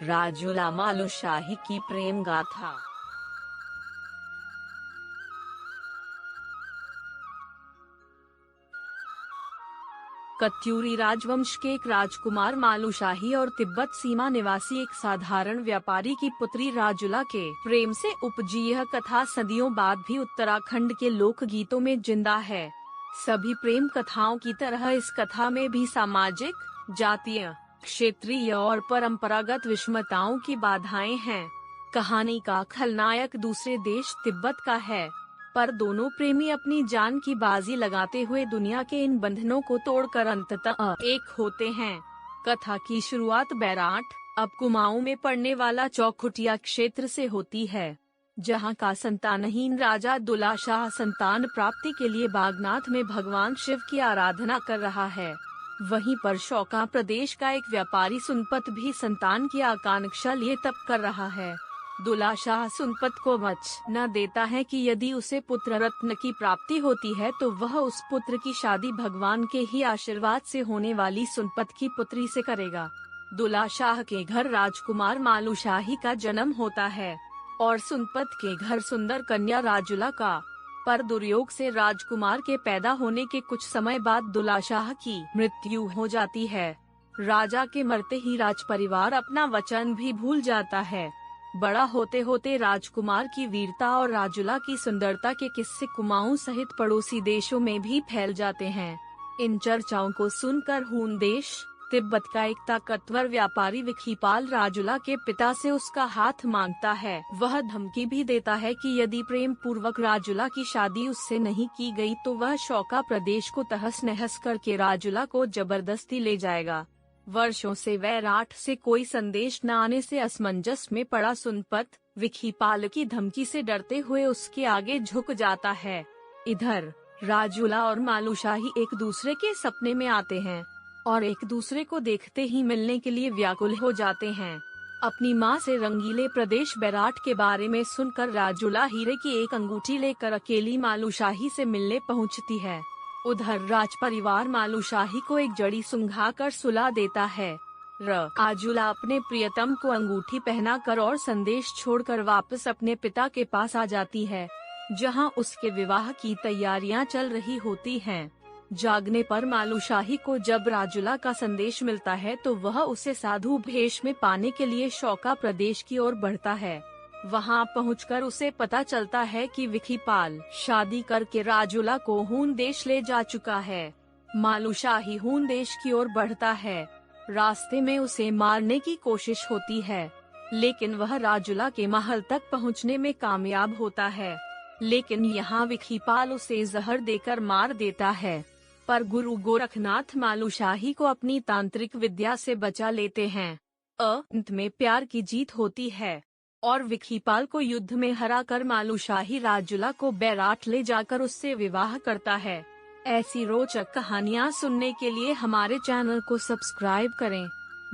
राजुला मालुशाही की प्रेम गाथा। कत्यूरी राजवंश के एक राजकुमार मालुशाही और तिब्बत सीमा निवासी एक साधारण व्यापारी की पुत्री राजुला के प्रेम से उपजी यह कथा सदियों बाद भी उत्तराखंड के लोक गीतों में जिंदा है। सभी प्रेम कथाओं की तरह इस कथा में भी सामाजिक, जातीय, क्षेत्रीय और परंपरागत विषमताओं की बाधाएं हैं। कहानी का खलनायक दूसरे देश तिब्बत का है, पर दोनों प्रेमी अपनी जान की बाजी लगाते हुए दुनिया के इन बंधनों को तोड़कर अंततः एक होते हैं। कथा की शुरुआत बैराट, अब कुमाऊं में पड़ने वाला चौखुटिया क्षेत्र से होती है, जहां का संतानहीन राजा दुला शाह संतान प्राप्ति के लिए बागनाथ में भगवान शिव की आराधना कर रहा है। वहीं पर शौका प्रदेश का एक व्यापारी सुनपत भी संतान की आकांक्षा लिए तप कर रहा है। दुला शाह सुनपत को वचन देता है कि यदि उसे पुत्र रत्न की प्राप्ति होती है तो वह उस पुत्र की शादी भगवान के ही आशीर्वाद से होने वाली सुनपत की पुत्री से करेगा। दुला शाह के घर राजकुमार मालुशाही का जन्म होता है और सुनपत के घर सुंदर कन्या राजुला का। पर दुर्योग से राजकुमार के पैदा होने के कुछ समय बाद दुला शाह की मृत्यु हो जाती है। राजा के मरते ही राजपरिवार अपना वचन भी भूल जाता है। बड़ा होते होते राजकुमार की वीरता और राजुला की सुंदरता के किस्से कुमाऊं सहित पड़ोसी देशों में भी फैल जाते हैं। इन चर्चाओं को सुनकर हून देश तिब्बत का एक ताकतवर व्यापारी विखीपाल राजुला के पिता से उसका हाथ मांगता है। वह धमकी भी देता है कि यदि प्रेम पूर्वक राजुला की शादी उससे नहीं की गई तो वह शौका प्रदेश को तहस नहस करके राजुला को जबरदस्ती ले जाएगा। वर्षों से बैराट से कोई संदेश न आने से असमंजस में पड़ा सुनपत विखीपाल की धमकी से डरते हुए उसके आगे झुक जाता है। इधर राजुला और मालुशाही एक दूसरे के सपने में आते हैं और एक दूसरे को देखते ही मिलने के लिए व्याकुल हो जाते हैं। अपनी मां से रंगीले प्रदेश बैराट के बारे में सुनकर राजुला हीरे की एक अंगूठी लेकर अकेली मालुशाही से मिलने पहुंचती है। उधर राज परिवार मालुशाही को एक जड़ी सुंघाकर सुला देता है। राजुला अपने प्रियतम को अंगूठी पहनाकर और संदेश छोड़कर वापस अपने पिता के पास आ जाती है, जहां उसके विवाह की तैयारियां चल रही होती हैं। जागने पर मालुशाही को जब राजुला का संदेश मिलता है तो वह उसे साधु भेष में पाने के लिए शौका प्रदेश की ओर बढ़ता है। वहां पहुंचकर उसे पता चलता है कि विखीपाल शादी करके राजुला को हून देश ले जा चुका है। मालुशाही हून देश की ओर बढ़ता है। रास्ते में उसे मारने की कोशिश होती है, लेकिन वह राजुला के महल तक पहुंचने में कामयाब होता है। लेकिन यहाँ विखीपाल उसे जहर देकर मार देता है, पर गुरु गोरखनाथ मालुशाही को अपनी तांत्रिक विद्या से बचा लेते हैं। अंत में प्यार की जीत होती है और विखीपाल को युद्ध में हराकर मालुशाही राजुला को बैराट ले जाकर उससे विवाह करता है। ऐसी रोचक कहानियाँ सुनने के लिए हमारे चैनल को सब्सक्राइब करें।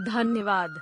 धन्यवाद।